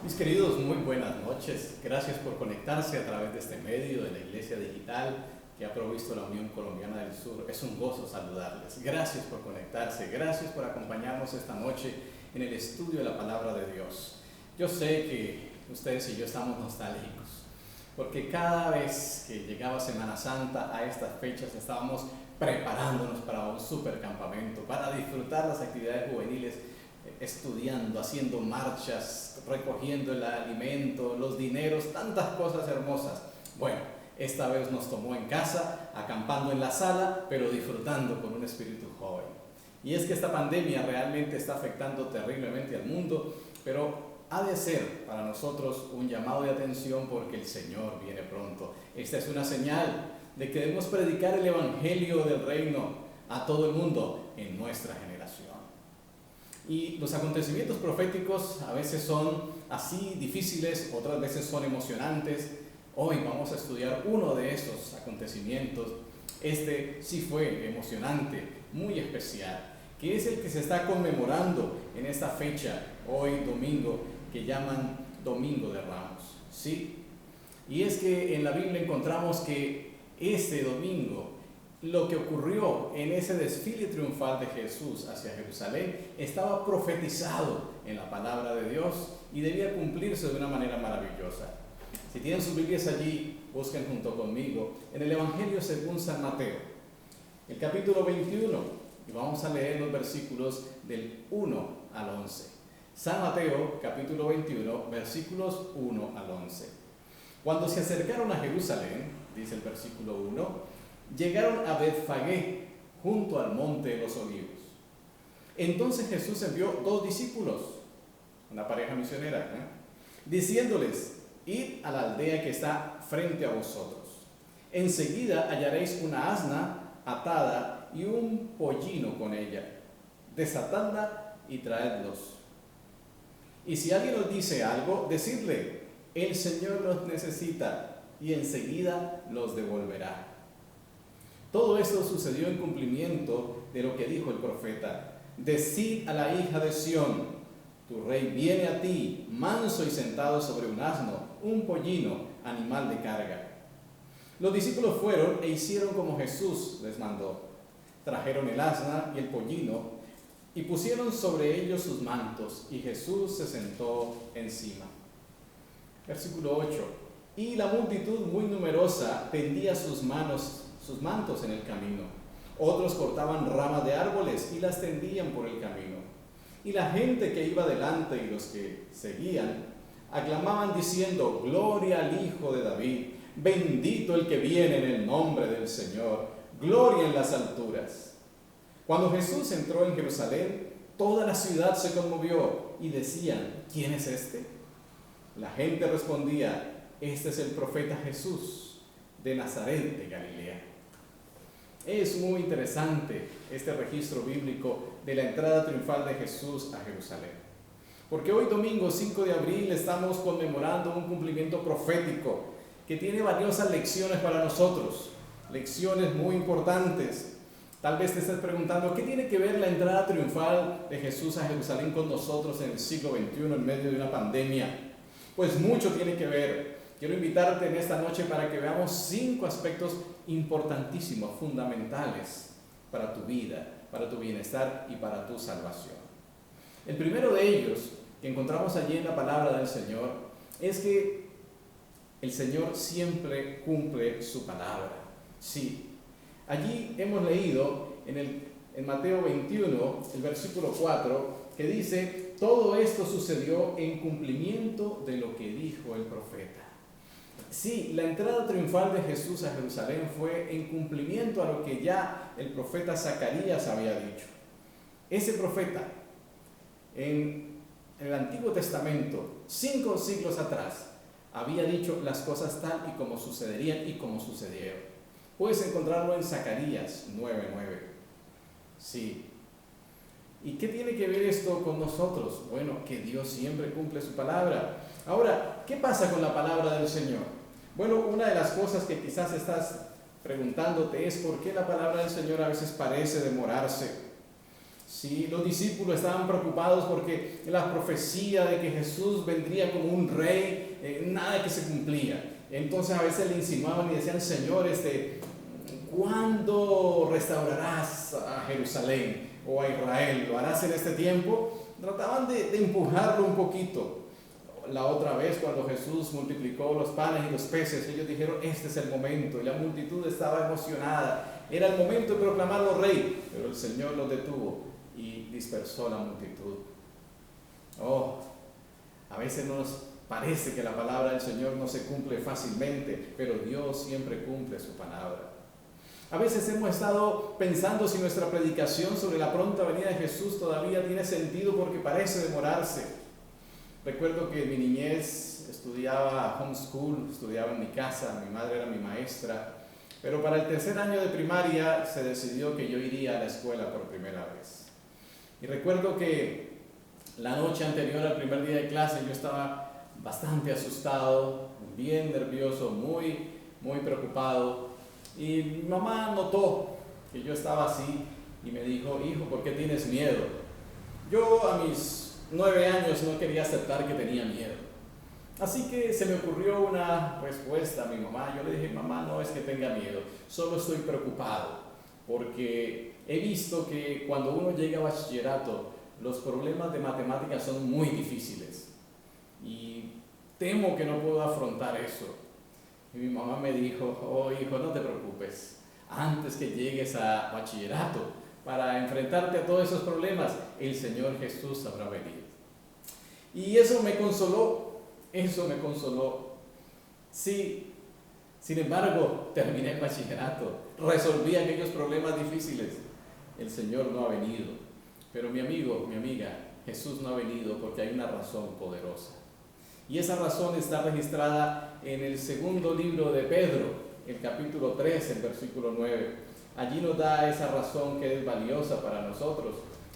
Mis queridos, muy buenas noches. Gracias por conectarse a través de este medio de la Iglesia Digital que ha provisto la Unión Colombiana del Sur. Es un gozo saludarles. Gracias por conectarse. Gracias por acompañarnos esta noche en el estudio de la Palabra de Dios. Yo sé que ustedes y yo estamos nostálgicos, porque cada vez que llegaba Semana Santa a estas fechas estábamos preparándonos para un supercampamento, para disfrutar las actividades juveniles, estudiando, haciendo marchas, recogiendo el alimento, los dineros, tantas cosas hermosas. Bueno, esta vez nos tomó en casa, acampando en la sala, pero disfrutando con un espíritu joven. Y es que esta pandemia realmente está afectando terriblemente al mundo, pero ha de ser para nosotros un llamado de atención porque el Señor viene pronto. Esta es una señal de que debemos predicar el Evangelio del Reino a todo el mundo en nuestra generación. Y los acontecimientos proféticos a veces son así difíciles, otras veces son emocionantes. Hoy vamos a estudiar uno de esos acontecimientos. Este sí fue emocionante, muy especial, que es el que se está conmemorando en esta fecha, hoy domingo, que llaman Domingo de Ramos. ¿Sí? Y es que en la Biblia encontramos que este domingo, lo que ocurrió en ese desfile triunfal de Jesús hacia Jerusalén estaba profetizado en la palabra de Dios y debía cumplirse de una manera maravillosa. Si tienen sus Biblias allí, busquen junto conmigo en el Evangelio según San Mateo, el capítulo 21, y vamos a leer los versículos del 1 al 11. San Mateo, capítulo 21, versículos 1 al 11. Cuando se acercaron a Jerusalén, dice el versículo 1, llegaron a Betfagé, junto al monte de los Olivos. Entonces Jesús envió 2 discípulos, una pareja misionera, diciéndoles: id a la aldea que está frente a vosotros. Enseguida hallaréis una asna atada y un pollino con ella. Desatadla y traedlos. Y si alguien os dice algo, decidle: el Señor los necesita, y enseguida los devolverá. Todo esto sucedió en cumplimiento de lo que dijo el profeta: decid a la hija de Sión, tu rey viene a ti, manso y sentado sobre un asno, un pollino, animal de carga. Los discípulos fueron e hicieron como Jesús les mandó. Trajeron el asna y el pollino y pusieron sobre ellos sus mantos, y Jesús se sentó encima. Versículo 8. Y la multitud muy numerosa tendía sus mantos en el camino. Otros cortaban ramas de árboles y las tendían por el camino. Y la gente que iba delante y los que seguían aclamaban diciendo: gloria al Hijo de David, bendito el que viene en el nombre del Señor, gloria en las alturas. Cuando Jesús entró en Jerusalén, toda la ciudad se conmovió y decían: ¿quién es este? La gente respondía: este es el profeta Jesús de Nazaret de Galilea. Es muy interesante este registro bíblico de la entrada triunfal de Jesús a Jerusalén, porque hoy domingo 5 de abril estamos conmemorando un cumplimiento profético que tiene valiosas lecciones para nosotros, lecciones muy importantes. Tal vez te estés preguntando: ¿qué tiene que ver la entrada triunfal de Jesús a Jerusalén con nosotros en el siglo XXI en medio de una pandemia? Pues mucho tiene que ver. Quiero invitarte en esta noche para que veamos 5 aspectos importantísimos, fundamentales para tu vida, para tu bienestar y para tu salvación. El primero de ellos, que encontramos allí en la palabra del Señor, es que el Señor siempre cumple su palabra. Sí, allí hemos leído en Mateo 21, el versículo 4, que dice: todo esto sucedió en cumplimiento de lo que dijo el profeta. Sí, la entrada triunfal de Jesús a Jerusalén fue en cumplimiento a lo que ya el profeta Zacarías había dicho. Ese profeta, en el Antiguo Testamento, 5 siglos atrás, había dicho las cosas tal y como sucederían y como sucedieron. Puedes encontrarlo en Zacarías 9:9. Sí. ¿Y qué tiene que ver esto con nosotros? Bueno, que Dios siempre cumple su palabra. Ahora, ¿qué pasa con la palabra del Señor? Bueno, una de las cosas que quizás estás preguntándote es: ¿por qué la palabra del Señor a veces parece demorarse? Sí, los discípulos estaban preocupados porque la profecía de que Jesús vendría como un rey, nada que se cumplía. Entonces a veces le insinuaban y decían: Señor, ¿cuándo restaurarás a Jerusalén o a Israel? ¿Lo harás en este tiempo? Trataban de empujarlo un poquito. La otra vez, cuando Jesús multiplicó los panes y los peces, ellos dijeron: este es el momento, y la multitud estaba emocionada. Era el momento de proclamarlo rey, pero el Señor los detuvo y dispersó la multitud. A veces nos parece que la palabra del Señor no se cumple fácilmente, pero Dios siempre cumple su palabra. A veces hemos estado pensando si nuestra predicación sobre la pronta venida de Jesús todavía tiene sentido porque parece demorarse. Recuerdo que en mi niñez estudiaba homeschool, estudiaba en mi casa, mi madre era mi maestra, pero para el tercer año de primaria se decidió que yo iría a la escuela por primera vez. Y recuerdo que la noche anterior al primer día de clase yo estaba bastante asustado, bien nervioso, muy preocupado. Y mi mamá notó que yo estaba así y me dijo: hijo, ¿por qué tienes miedo? Yo a mis 9 años no quería aceptar que tenía miedo. Así que se me ocurrió una respuesta a mi mamá. Yo le dije: mamá, no es que tenga miedo, solo estoy preocupado porque he visto que cuando uno llega a bachillerato, los problemas de matemáticas son muy difíciles y temo que no puedo afrontar eso. Y mi mamá me dijo: oh hijo, no te preocupes, antes que llegues a bachillerato, para enfrentarte a todos esos problemas, el Señor Jesús habrá venido. Y eso me consoló. Sí, sin embargo, terminé el bachillerato, resolví aquellos problemas difíciles. El Señor no ha venido. Pero mi amigo, mi amiga, Jesús no ha venido porque hay una razón poderosa. Y esa razón está registrada en el segundo libro de Pedro, el capítulo 3, el versículo 9. Allí nos da esa razón que es valiosa para nosotros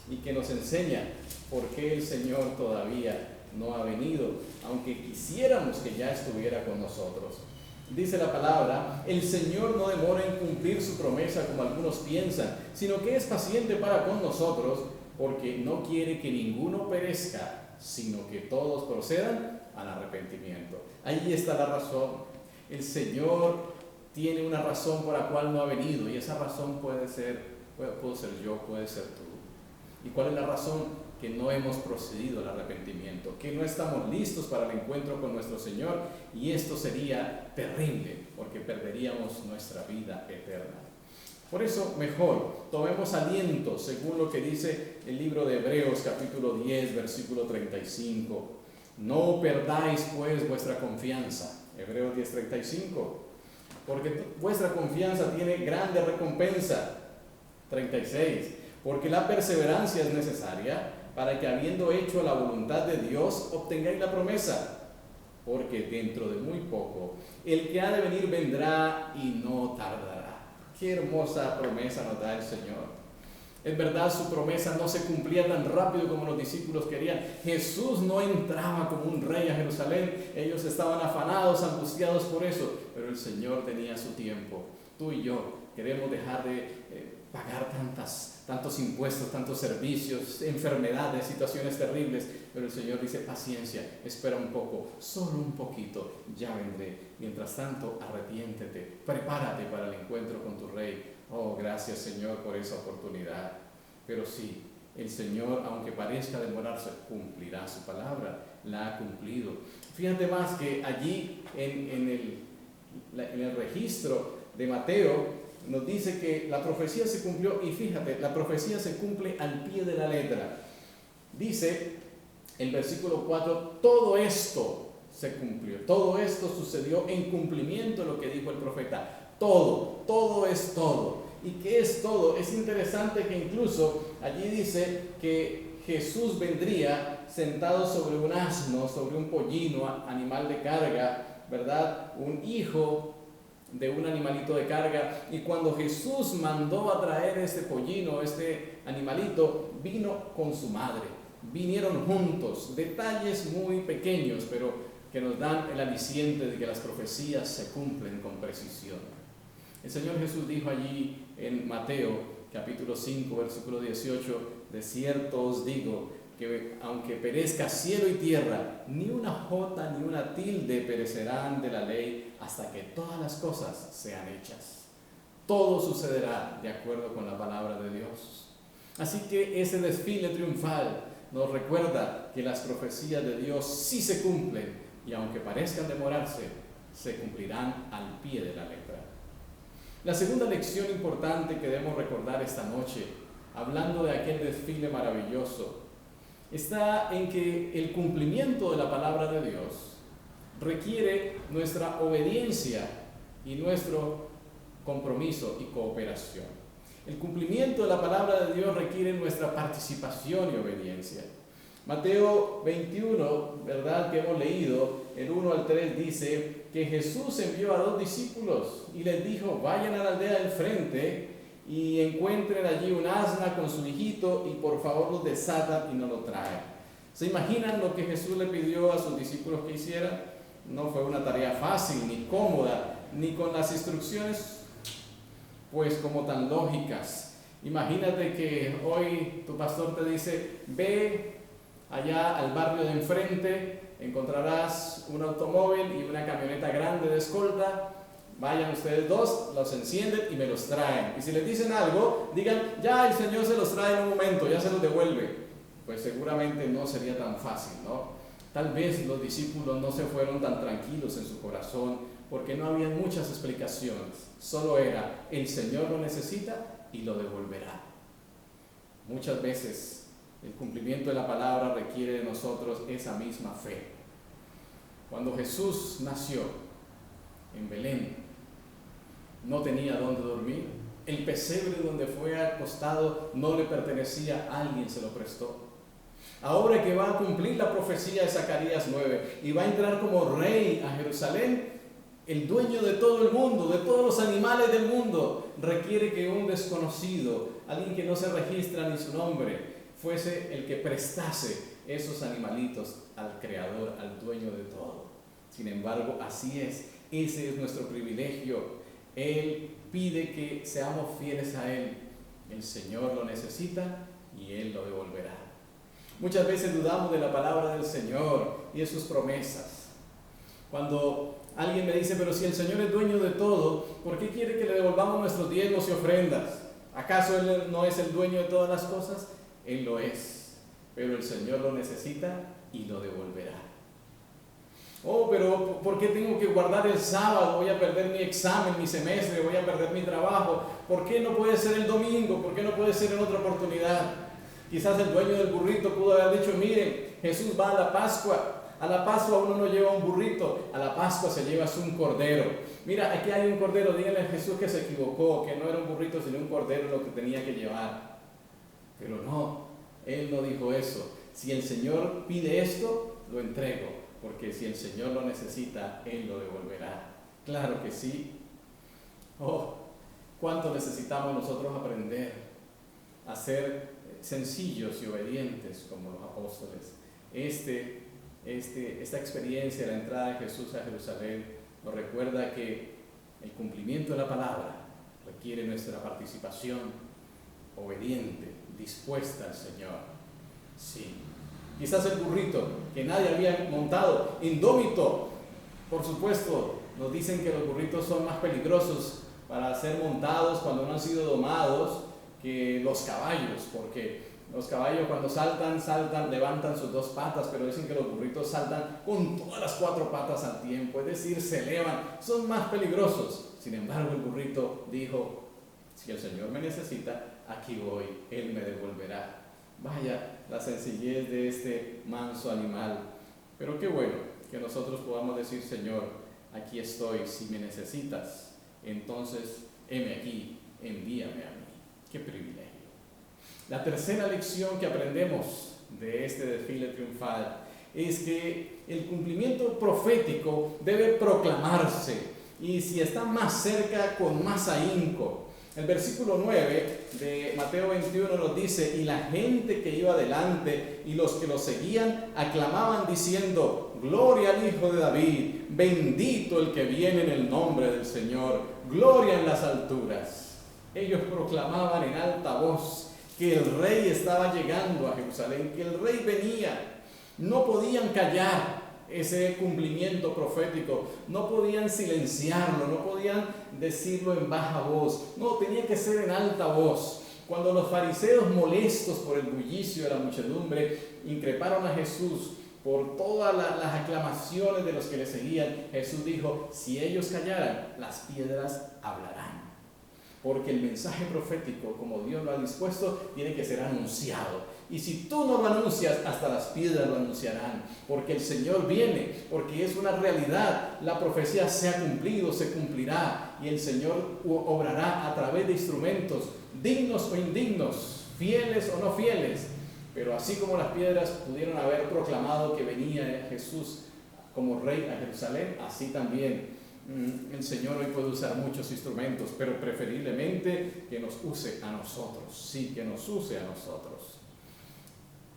y que nos enseña por qué el Señor todavía no ha venido, aunque quisiéramos que ya estuviera con nosotros. Dice la palabra: el Señor no demora en cumplir su promesa como algunos piensan, sino que es paciente para con nosotros, porque no quiere que ninguno perezca, sino que todos procedan al arrepentimiento. Ahí está la razón. El Señor tiene una razón por la cual no ha venido, y esa razón puedo ser yo, puede ser tú. ¿Y cuál es la razón? Que no hemos procedido al arrepentimiento, que no estamos listos para el encuentro con nuestro Señor, y esto sería terrible porque perderíamos nuestra vida eterna. Por eso mejor tomemos aliento según lo que dice el libro de Hebreos capítulo 10 versículo 35. No perdáis pues vuestra confianza. Hebreos 10:35. Porque vuestra confianza tiene grande recompensa. 36. Porque la perseverancia es necesaria para que, habiendo hecho la voluntad de Dios, obtengáis la promesa. Porque dentro de muy poco el que ha de venir vendrá y no tardará. Qué hermosa promesa nos da el Señor. Es verdad, su promesa no se cumplía tan rápido como los discípulos querían. Jesús no entraba como un rey a Jerusalén. Ellos estaban afanados, angustiados por eso, pero el Señor tenía su tiempo. Tú y yo queremos dejar de pagar tantos impuestos, tantos servicios, enfermedades, situaciones terribles, pero el Señor dice: paciencia, espera un poco, solo un poquito, ya vendré. Mientras tanto, arrepiéntete, prepárate para el encuentro con tu Rey. Oh, gracias Señor por esa oportunidad. Pero sí, el Señor, aunque parezca demorarse, cumplirá su palabra, la ha cumplido. Fíjate más que allí en el registro de Mateo nos dice que la profecía se cumplió, y fíjate, la profecía se cumple al pie de la letra. Dice el versículo 4: todo esto se cumplió, todo esto sucedió en cumplimiento de lo que dijo el profeta. Todo es todo. ¿Y qué es todo? Es interesante que incluso allí dice que Jesús vendría sentado sobre un asno, sobre un pollino, animal de carga, ¿verdad? Un hijo de un animalito de carga. Y cuando Jesús mandó a traer este pollino, este animalito, vino con su madre. Vinieron juntos. Detalles muy pequeños, pero que nos dan el aliciente de que las profecías se cumplen con precisión. El Señor Jesús dijo allí en Mateo capítulo 5 versículo 18, De cierto os digo que aunque perezca cielo y tierra, ni una jota ni una tilde perecerán de la ley hasta que todas las cosas sean hechas. Todo sucederá de acuerdo con la palabra de Dios. Así que ese desfile triunfal nos recuerda que las profecías de Dios sí se cumplen y aunque parezcan demorarse, se cumplirán al pie de la letra. La segunda lección importante que debemos recordar esta noche, hablando de aquel desfile maravilloso, está en que el cumplimiento de la palabra de Dios requiere nuestra obediencia y nuestro compromiso y cooperación. El cumplimiento de la palabra de Dios requiere nuestra participación y obediencia. Mateo 21, ¿verdad?, que hemos leído, el 1 al 3 dice que Jesús envió a 2 discípulos y les dijo: vayan a la aldea del frente y encuentren allí un asna con su hijito y por favor los desatan y no lo traen. ¿Se imaginan lo que Jesús le pidió a sus discípulos que hicieran? No fue una tarea fácil, ni cómoda, ni con las instrucciones pues como tan lógicas. Imagínate que hoy tu pastor te dice: ve allá al barrio de enfrente, encontrarás un automóvil y una camioneta grande de escolta. Vayan ustedes 2, los encienden y me los traen. Y si les dicen algo, digan: ya el Señor se los trae en un momento, ya se los devuelve. Pues seguramente no sería tan fácil, ¿no? Tal vez los discípulos no se fueron tan tranquilos en su corazón porque no había muchas explicaciones. Solo era: el Señor lo necesita y lo devolverá. Muchas veces el cumplimiento de la palabra requiere de nosotros esa misma fe. Cuando Jesús nació en Belén, no tenía dónde dormir. El pesebre donde fue acostado no le pertenecía, alguien se lo prestó. Ahora que va a cumplir la profecía de Zacarías 9 y va a entrar como rey a Jerusalén, el dueño de todo el mundo, de todos los animales del mundo, requiere que un desconocido, alguien que no se registra ni su nombre, fuese el que prestase esos animalitos al Creador, al dueño de todo. Sin embargo, así es, ese es nuestro privilegio. Él pide que seamos fieles a Él. El Señor lo necesita y Él lo devolverá. Muchas veces dudamos de la palabra del Señor y de sus promesas. Cuando alguien me dice: pero si el Señor es dueño de todo, ¿por qué quiere que le devolvamos nuestros diezmos y ofrendas? ¿Acaso Él no es el dueño de todas las cosas? Él lo es, pero el Señor lo necesita y lo devolverá. Oh, pero ¿por qué tengo que guardar el sábado? Voy a perder mi examen, mi semestre, voy a perder mi trabajo. ¿Por qué no puede ser el domingo? ¿Por qué no puede ser en otra oportunidad? Quizás el dueño del burrito pudo haber dicho: miren, Jesús va a la Pascua. A la Pascua uno no lleva un burrito, a la Pascua se lleva un cordero. Mira, aquí hay un cordero, díganle a Jesús que se equivocó, que no era un burrito sino un cordero lo que tenía que llevar. Pero no, Él no dijo eso. Si el Señor pide esto, lo entrego, porque si el Señor lo necesita, Él lo devolverá. Claro que sí. Oh, cuánto necesitamos nosotros aprender a ser sencillos y obedientes como los apóstoles. Esta experiencia de la entrada de Jesús a Jerusalén nos recuerda que el cumplimiento de la palabra requiere nuestra participación obediente, dispuesta al Señor. Sí, quizás el burrito que nadie había montado, indómito, por supuesto, nos dicen que los burritos son más peligrosos para ser montados cuando no han sido domados que los caballos, porque los caballos cuando saltan, levantan sus 2 patas, pero dicen que los burritos saltan con todas las 4 patas al tiempo, es decir, se elevan, son más peligrosos. Sin embargo, el burrito dijo: si el Señor me necesita, aquí voy, Él me devolverá. Vaya la sencillez de este manso animal. Pero qué bueno que nosotros podamos decir: Señor, aquí estoy, si me necesitas, entonces heme aquí, envíame a mí. Qué privilegio. La tercera lección que aprendemos de este desfile triunfal es que el cumplimiento profético debe proclamarse, y si está más cerca, con más ahínco. El versículo 9 de Mateo 21 nos dice: y la gente que iba delante y los que lo seguían aclamaban diciendo: gloria al Hijo de David, bendito el que viene en el nombre del Señor, gloria en las alturas. Ellos proclamaban en alta voz que el rey estaba llegando a Jerusalén, que el rey venía. No podían callar ese cumplimiento profético, no podían silenciarlo, no podían decirlo en baja voz, no, tenía que ser en alta voz. Cuando los fariseos, molestos por el bullicio de la muchedumbre, increparon a Jesús por todas las aclamaciones de los que le seguían, Jesús dijo: si ellos callaran, las piedras hablarán. Porque el mensaje profético, como Dios lo ha dispuesto, tiene que ser anunciado. Y si tú no lo anuncias, hasta las piedras lo anunciarán. Porque el Señor viene, porque es una realidad. La profecía se ha cumplido, se cumplirá. Y el Señor obrará a través de instrumentos, dignos o indignos, fieles o no fieles. Pero así como las piedras pudieron haber proclamado que venía Jesús como rey a Jerusalén, así también el Señor hoy puede usar muchos instrumentos, pero preferiblemente que nos use a nosotros. Sí, que nos use a nosotros.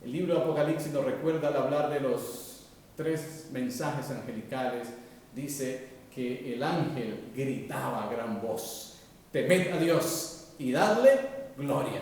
El libro de Apocalipsis nos recuerda, al hablar de los 3 mensajes angelicales, dice que el ángel gritaba a gran voz: temed a Dios y dadle gloria.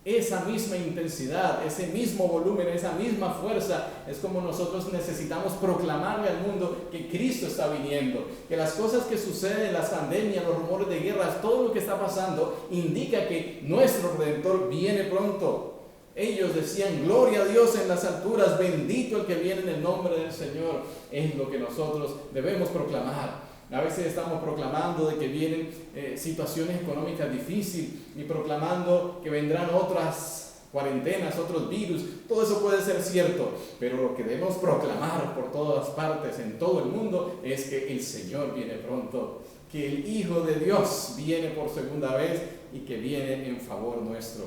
Esa misma intensidad, ese mismo volumen, esa misma fuerza es como nosotros necesitamos proclamarle al mundo que Cristo está viniendo, que las cosas que suceden, las pandemias, los rumores de guerras, todo lo que está pasando indica que nuestro Redentor viene pronto. Ellos decían: gloria a Dios en las alturas, bendito el que viene en el nombre del Señor. Es lo que nosotros debemos proclamar. A veces estamos proclamando de que vienen situaciones económicas difíciles y proclamando que vendrán otras cuarentenas, otros virus. Todo eso puede ser cierto, pero lo que debemos proclamar por todas partes, en todo el mundo, es que el Señor viene pronto, que el Hijo de Dios viene por segunda vez y que viene en favor nuestro.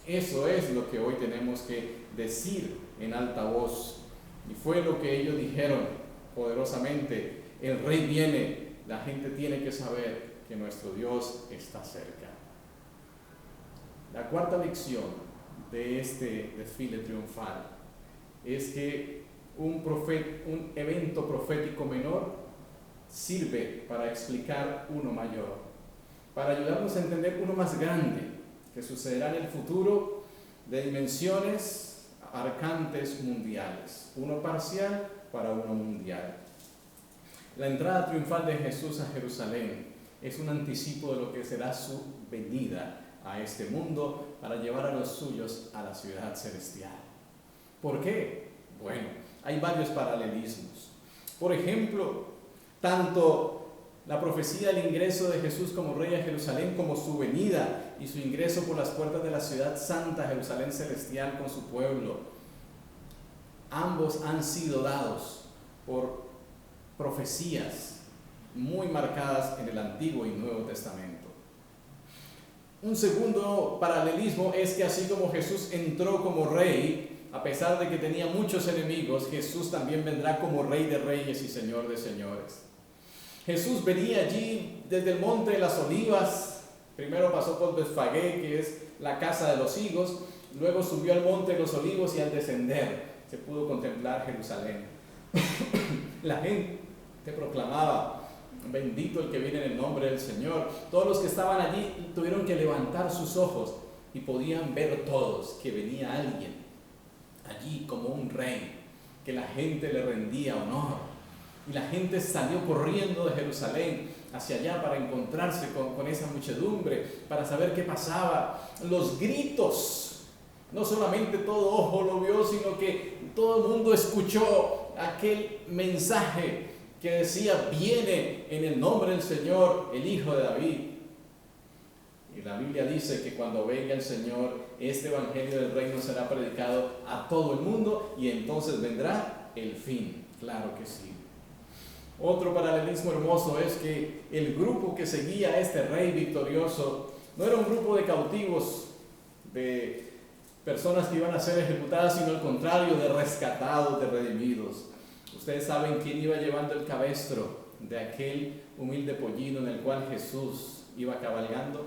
Eso es lo que hoy tenemos que decir en alta voz. Y fue lo que ellos dijeron poderosamente: el Rey viene. La gente tiene que saber que nuestro Dios está cerca. La cuarta lección de este desfile triunfal es que un evento profético menor sirve para explicar uno mayor, para ayudarnos a entender uno más grande que sucederá en el futuro, de dimensiones arcantes mundiales, uno parcial para uno mundial. La entrada triunfal de Jesús a Jerusalén es un anticipo de lo que será su venida a este mundo para llevar a los suyos a la ciudad celestial. ¿Por qué? Bueno, hay varios paralelismos. Por ejemplo, tanto la profecía del ingreso de Jesús como rey a Jerusalén, como su venida y su ingreso por las puertas de la ciudad santa, Jerusalén celestial, con su pueblo, ambos han sido dados por profecías muy marcadas en el Antiguo y Nuevo Testamento. Un segundo paralelismo es que así como Jesús entró como rey, a pesar de que tenía muchos enemigos, Jesús también vendrá como Rey de Reyes y Señor de Señores. Jesús venía allí desde el Monte de las Olivas. Primero pasó por Betfagé, que es la casa de los higos, luego subió al Monte de los Olivos, y al descender se pudo contemplar Jerusalén. La gente proclamaba: bendito el que viene en el nombre del Señor. Todos los que estaban allí tuvieron que levantar sus ojos y podían ver todos que venía alguien allí como un rey, que la gente le rendía honor. Y la gente salió corriendo de Jerusalén hacia allá para encontrarse con esa muchedumbre, para saber qué pasaba. Los gritos, no solamente todo ojo lo vio, sino que todo el mundo escuchó aquel mensaje que decía: viene en el nombre del Señor el Hijo de David. Y la Biblia dice que cuando venga el Señor, este evangelio del reino será predicado a todo el mundo, y entonces vendrá el fin. Claro que sí. Otro paralelismo hermoso es que el grupo que seguía a este rey victorioso no era un grupo de cautivos, de personas que iban a ser ejecutadas, sino al contrario, de rescatados, de redimidos. Ustedes saben quién iba llevando el cabestro de aquel humilde pollino en el cual Jesús iba cabalgando.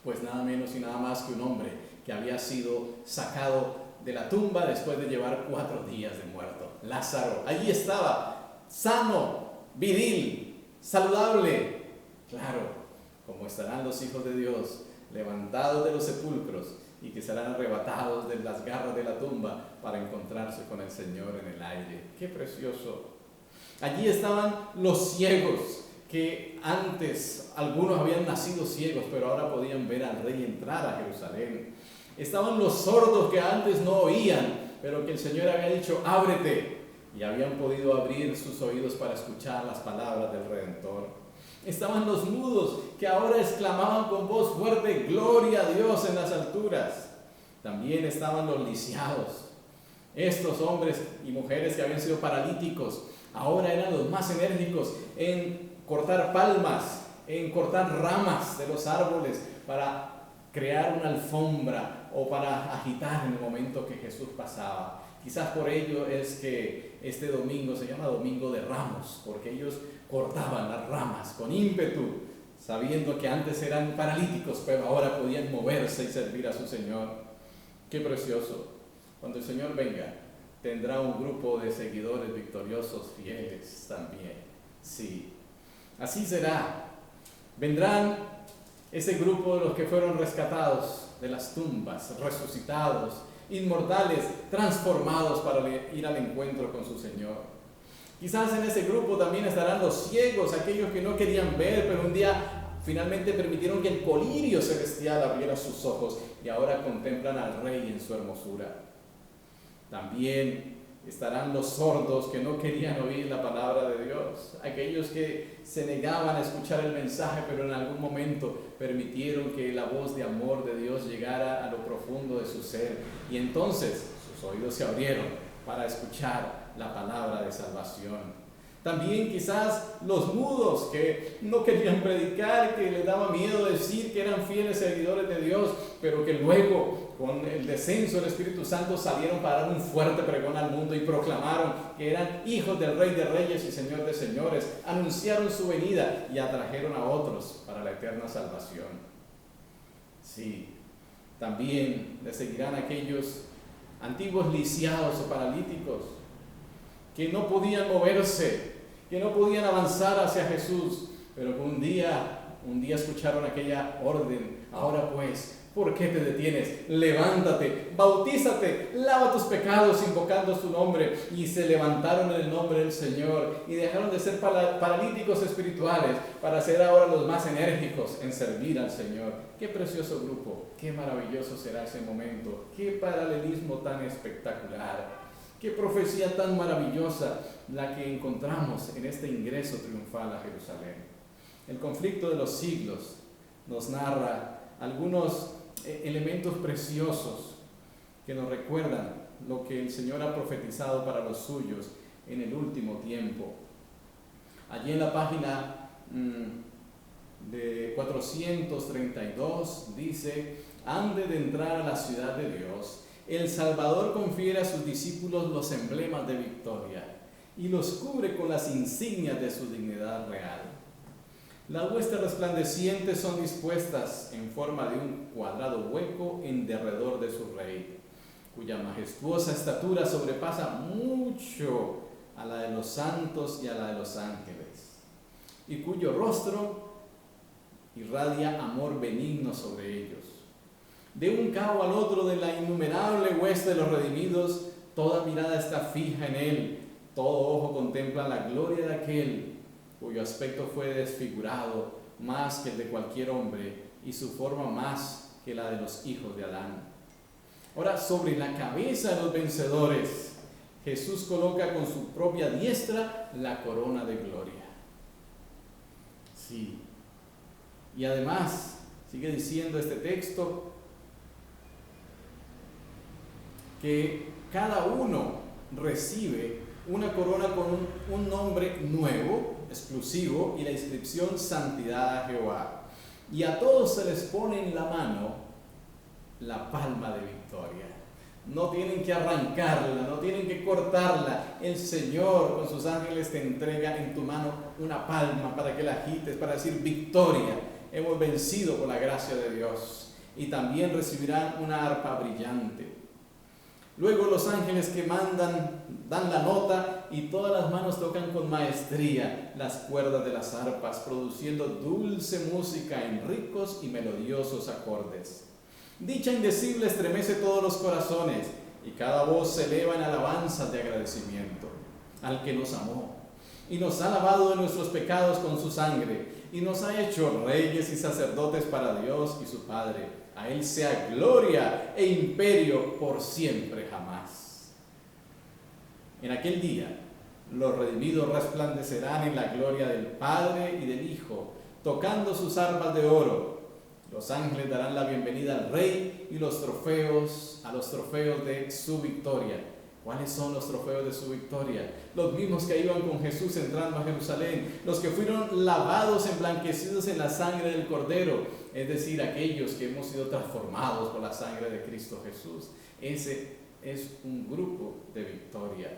Pues nada menos y nada más que un hombre que había sido sacado de la tumba después de llevar 4 días de muerto. Lázaro, allí estaba, sano, viril, saludable. Claro, como estarán los hijos de Dios levantados de los sepulcros, y que serán arrebatados de las garras de la tumba para encontrarse con el Señor en el aire. ¡Qué precioso! Allí estaban los ciegos, que antes algunos habían nacido ciegos, pero ahora podían ver al Rey entrar a Jerusalén. Estaban los sordos que antes no oían, pero que el Señor había dicho, ábrete, y habían podido abrir sus oídos para escuchar las palabras del Redentor. Estaban los mudos, que ahora exclamaban con voz fuerte, gloria a Dios en las alturas. También estaban los lisiados. Estos hombres y mujeres que habían sido paralíticos, ahora eran los más enérgicos en cortar palmas, en cortar ramas de los árboles para crear una alfombra o para agitar en el momento que Jesús pasaba. Quizás por ello es que este domingo se llama Domingo de Ramos, porque ellos cortaban las ramas con ímpetu, sabiendo que antes eran paralíticos, pero ahora podían moverse y servir a su Señor. ¡Qué precioso! Cuando el Señor venga, tendrá un grupo de seguidores victoriosos, fieles también. Sí, así será. Vendrán ese grupo de los que fueron rescatados de las tumbas, resucitados, inmortales, transformados para ir al encuentro con su Señor. Quizás en ese grupo también estarán los ciegos, aquellos que no querían ver, pero un día finalmente permitieron que el colirio celestial abriera sus ojos y ahora contemplan al Rey en su hermosura. También estarán los sordos que no querían oír la palabra de Dios, aquellos que se negaban a escuchar el mensaje, pero en algún momento permitieron que la voz de amor de Dios llegara a lo profundo de su ser, y entonces sus oídos se abrieron para escuchar la palabra de salvación. También quizás los mudos que no querían predicar, que les daba miedo decir que eran fieles seguidores de Dios, pero que luego con el descenso del Espíritu Santo salieron para dar un fuerte pregón al mundo y proclamaron que eran hijos del Rey de Reyes y Señor de Señores, anunciaron su venida y atrajeron a otros para la eterna salvación. Sí, también le seguirán aquellos antiguos lisiados o paralíticos que no podían moverse, que no podían avanzar hacia Jesús, pero que un día escucharon aquella orden. Ahora pues, ¿por qué te detienes? Levántate, bautízate, lava tus pecados invocando su nombre. Y se levantaron en el nombre del Señor y dejaron de ser paralíticos espirituales para ser ahora los más enérgicos en servir al Señor. Qué precioso grupo, qué maravilloso será ese momento, qué paralelismo tan espectacular. Qué profecía tan maravillosa la que encontramos en este ingreso triunfal a Jerusalén. El conflicto de los siglos nos narra algunos elementos preciosos que nos recuerdan lo que el Señor ha profetizado para los suyos en el último tiempo. Allí en la página de 432 dice: han de entrar a la ciudad de Dios. El Salvador confiere a sus discípulos los emblemas de victoria y los cubre con las insignias de su dignidad real. Las huestes resplandecientes son dispuestas en forma de un cuadrado hueco en derredor de su Rey, cuya majestuosa estatura sobrepasa mucho a la de los santos y a la de los ángeles, y cuyo rostro irradia amor benigno sobre ellos. De un cabo al otro de la innumerable hueste de los redimidos, toda mirada está fija en él, todo ojo contempla la gloria de aquel cuyo aspecto fue desfigurado más que el de cualquier hombre y su forma más que la de los hijos de Adán. Ahora, sobre la cabeza de los vencedores, Jesús coloca con su propia diestra la corona de gloria. Sí, y además, sigue diciendo este texto, que cada uno recibe una corona con un nombre nuevo, exclusivo, y la inscripción Santidad a Jehová. Y a todos se les pone en la mano la palma de victoria. No tienen que arrancarla, no tienen que cortarla. El Señor con sus ángeles te entrega en tu mano una palma para que la agites, para decir victoria. Hemos vencido por la gracia de Dios. Y también recibirán una arpa brillante. Luego los ángeles que mandan dan la nota y todas las manos tocan con maestría las cuerdas de las arpas, produciendo dulce música en ricos y melodiosos acordes. Dicha indecible estremece todos los corazones y cada voz se eleva en alabanzas de agradecimiento al que nos amó y nos ha lavado de nuestros pecados con su sangre y nos ha hecho reyes y sacerdotes para Dios y su Padre. A Él sea gloria e imperio por siempre jamás. En aquel día los redimidos resplandecerán en la gloria del Padre y del Hijo, tocando sus arpas de oro. Los ángeles darán la bienvenida al Rey y a los trofeos de su victoria. ¿Cuáles son los trofeos de su victoria? Los mismos que iban con Jesús entrando a Jerusalén, los que fueron lavados, emblanquecidos en la sangre del Cordero, es decir, aquellos que hemos sido transformados por la sangre de Cristo Jesús. Ese es un grupo de victoria.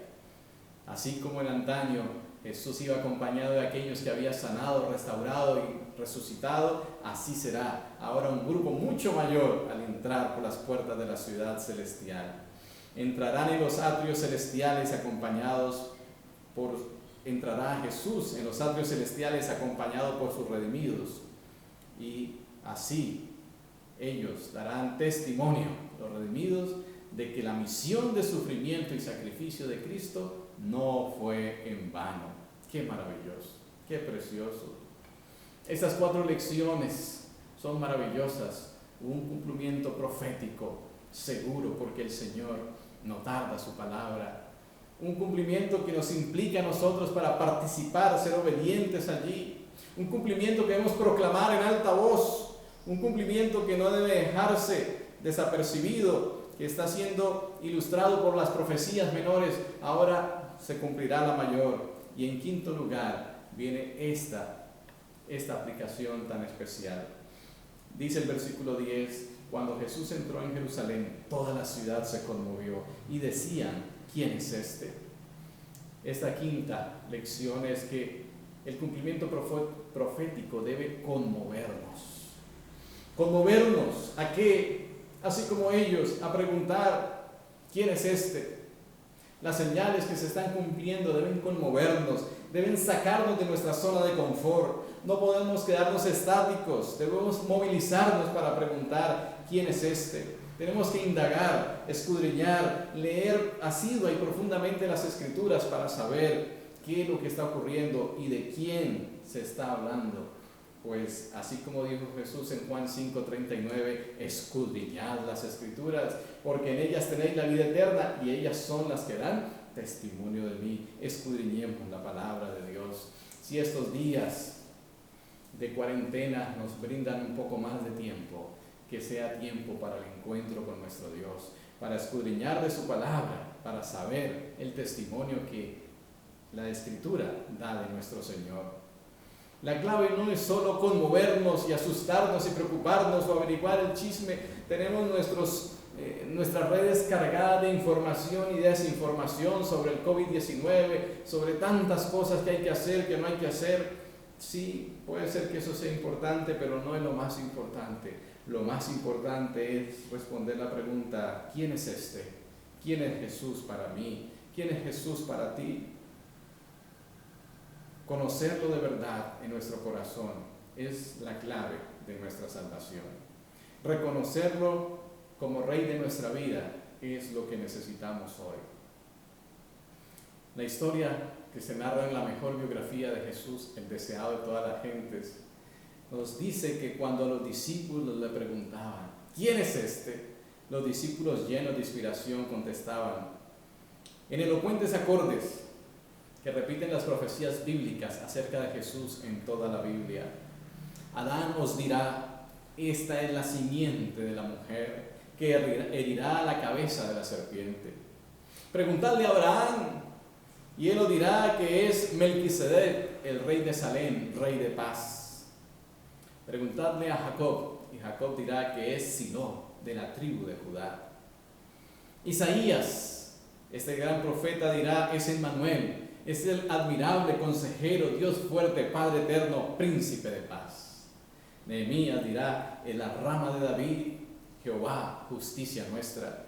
Así como en antaño Jesús iba acompañado de aquellos que había sanado, restaurado y resucitado, así será ahora un grupo mucho mayor al entrar por las puertas de la ciudad celestial. Entrarán en los atrios celestiales entrará Jesús en los atrios celestiales acompañado por sus redimidos. Y así ellos darán testimonio, los redimidos, de que la misión de sufrimiento y sacrificio de Cristo no fue en vano. Qué maravilloso, qué precioso. Estas 4 lecciones son maravillosas, un cumplimiento profético seguro, porque el Señor no tarda su palabra, un cumplimiento que nos implica a nosotros para participar, ser obedientes allí, un cumplimiento que debemos proclamar en alta voz, un cumplimiento que no debe dejarse desapercibido, que está siendo ilustrado por las profecías menores, ahora se cumplirá la mayor. Y en quinto lugar viene esta aplicación tan especial. Dice el versículo 10, cuando Jesús entró en Jerusalén, toda la ciudad se conmovió y decían, ¿quién es este? Esta quinta lección es que el cumplimiento profético debe conmovernos. Conmovernos a qué, así como ellos, a preguntar, ¿quién es este? Las señales que se están cumpliendo deben conmovernos, deben sacarnos de nuestra zona de confort. No podemos quedarnos estáticos, debemos movilizarnos para preguntar, ¿quién es este? Tenemos que indagar, escudriñar, leer asidua y profundamente las Escrituras para saber qué es lo que está ocurriendo y de quién se está hablando. Pues así como dijo Jesús en Juan 5:39, escudriñad las Escrituras, porque en ellas tenéis la vida eterna y ellas son las que dan testimonio de mí. Escudriñemos la palabra de Dios. Si estos días de cuarentena nos brindan un poco más de tiempo, que sea tiempo para el encuentro con nuestro Dios, para escudriñar de su palabra, para saber el testimonio que la Escritura da de nuestro Señor. La clave no es solo conmovernos y asustarnos y preocuparnos o averiguar el chisme. Tenemos nuestras redes cargadas de información y desinformación sobre el COVID-19, sobre tantas cosas que hay que hacer, que no hay que hacer. Sí, puede ser que eso sea importante, pero no es lo más importante. Lo más importante es responder la pregunta, ¿quién es este? ¿Quién es Jesús para mí? ¿Quién es Jesús para ti? Conocerlo de verdad en nuestro corazón es la clave de nuestra salvación. Reconocerlo como Rey de nuestra vida es lo que necesitamos hoy. La historia que se narra en la mejor biografía de Jesús, el deseado de todas las gentes, nos dice que cuando los discípulos le preguntaban, ¿quién es este?, los discípulos llenos de inspiración contestaban en elocuentes acordes que repiten las profecías bíblicas acerca de Jesús en toda la Biblia. Adán os dirá, esta es la simiente de la mujer que herirá la cabeza de la serpiente. Preguntadle a Abraham y él os dirá que es Melquisedec, el rey de Salem, rey de paz. Preguntadle a Jacob y Jacob dirá que es Silo, de la tribu de Judá. Isaías, este gran profeta, dirá, es Emmanuel, es el admirable consejero, Dios fuerte, Padre eterno, príncipe de paz. Nehemías dirá, en la rama de David, Jehová, justicia nuestra.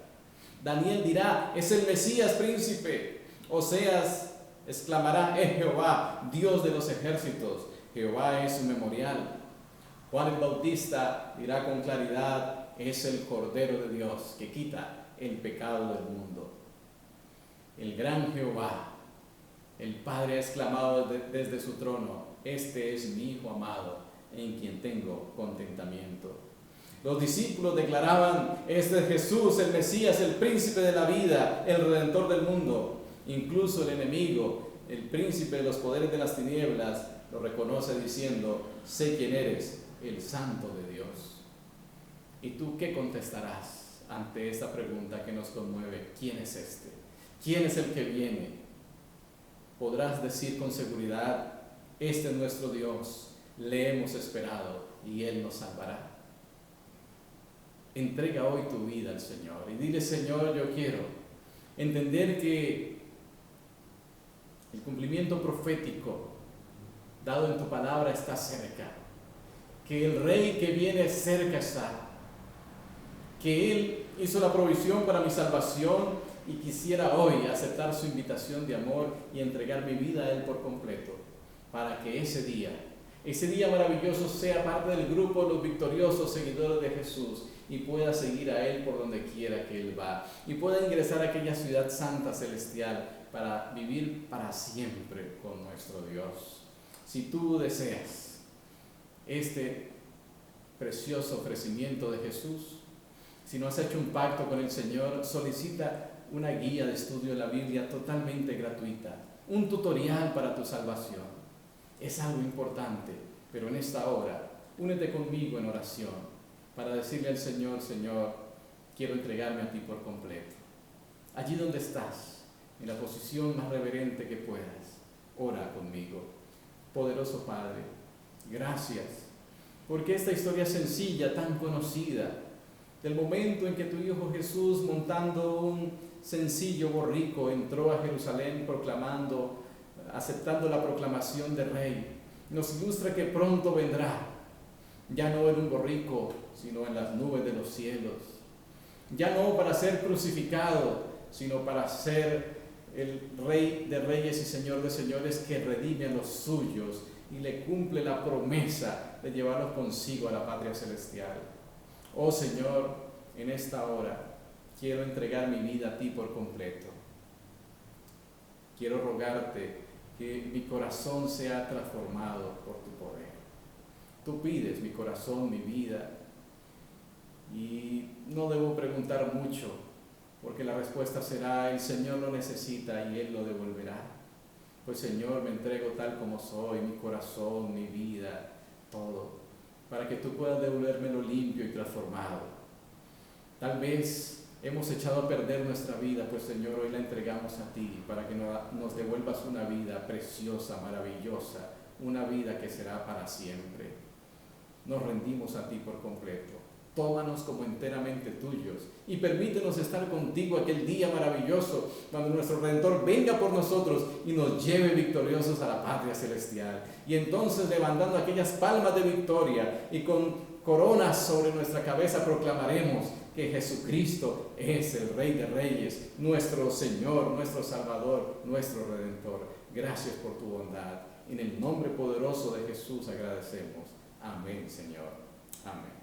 Daniel dirá, es el Mesías, príncipe. Oseas exclamará, es Jehová, Dios de los ejércitos, Jehová es su memorial. Juan el Bautista dirá con claridad, es el Cordero de Dios que quita el pecado del mundo. El gran Jehová, el Padre ha exclamado desde su trono: este es mi Hijo amado, en quien tengo contentamiento. Los discípulos declaraban: este es Jesús, el Mesías, el príncipe de la vida, el redentor del mundo. Incluso el enemigo, el príncipe de los poderes de las tinieblas, lo reconoce diciendo: sé quién eres, el Santo de Dios. ¿Y tú qué contestarás ante esta pregunta que nos conmueve? ¿Quién es este? ¿Quién es el que viene? Podrás decir con seguridad: este es nuestro Dios, le hemos esperado y Él nos salvará. Entrega hoy tu vida al Señor y dile: Señor, yo quiero entender que el cumplimiento profético dado en tu palabra está cerca, que el Rey que viene cerca está, que Él hizo la provisión para mi salvación y quisiera hoy aceptar su invitación de amor y entregar mi vida a Él por completo, para que ese día maravilloso sea parte del grupo de los victoriosos seguidores de Jesús y pueda seguir a Él por donde quiera que Él va y pueda ingresar a aquella ciudad santa celestial para vivir para siempre con nuestro Dios. Si tú deseas este precioso ofrecimiento de Jesús, si no has hecho un pacto con el Señor, solicita una guía de estudio de la Biblia totalmente gratuita, un tutorial para tu salvación. Es algo importante, pero en esta hora, únete conmigo en oración para decirle al Señor: Señor, quiero entregarme a ti por completo. Allí donde estás, en la posición más reverente que puedas, ora conmigo. Poderoso Padre, gracias, porque esta historia sencilla, tan conocida, del momento en que tu Hijo Jesús, montando un sencillo borrico, entró a Jerusalén aceptando la proclamación de Rey, nos ilustra que pronto vendrá, ya no en un borrico, sino en las nubes de los cielos, ya no para ser crucificado, sino para ser el Rey de reyes y Señor de señores, que redime a los suyos y le cumple la promesa de llevarlos consigo a la patria celestial. Oh Señor, en esta hora quiero entregar mi vida a ti por completo. Quiero rogarte que mi corazón sea transformado por tu poder. Tú pides mi corazón, mi vida, y no debo preguntar mucho, porque la respuesta será: el Señor lo necesita y Él lo devolverá. Pues Señor, me entrego tal como soy, mi corazón, mi vida, todo, para que tú puedas devolvérmelo limpio y transformado. Tal vez hemos echado a perder nuestra vida, pues Señor, hoy la entregamos a ti para que nos devuelvas una vida preciosa, maravillosa, una vida que será para siempre. Nos rendimos a ti por completo. Tómanos como enteramente tuyos y permítenos estar contigo aquel día maravilloso cuando nuestro Redentor venga por nosotros y nos lleve victoriosos a la patria celestial. Y entonces, levantando aquellas palmas de victoria y con coronas sobre nuestra cabeza, proclamaremos que Jesucristo es el Rey de Reyes, nuestro Señor, nuestro Salvador, nuestro Redentor. Gracias por tu bondad. En el nombre poderoso de Jesús agradecemos. Amén, Señor. Amén.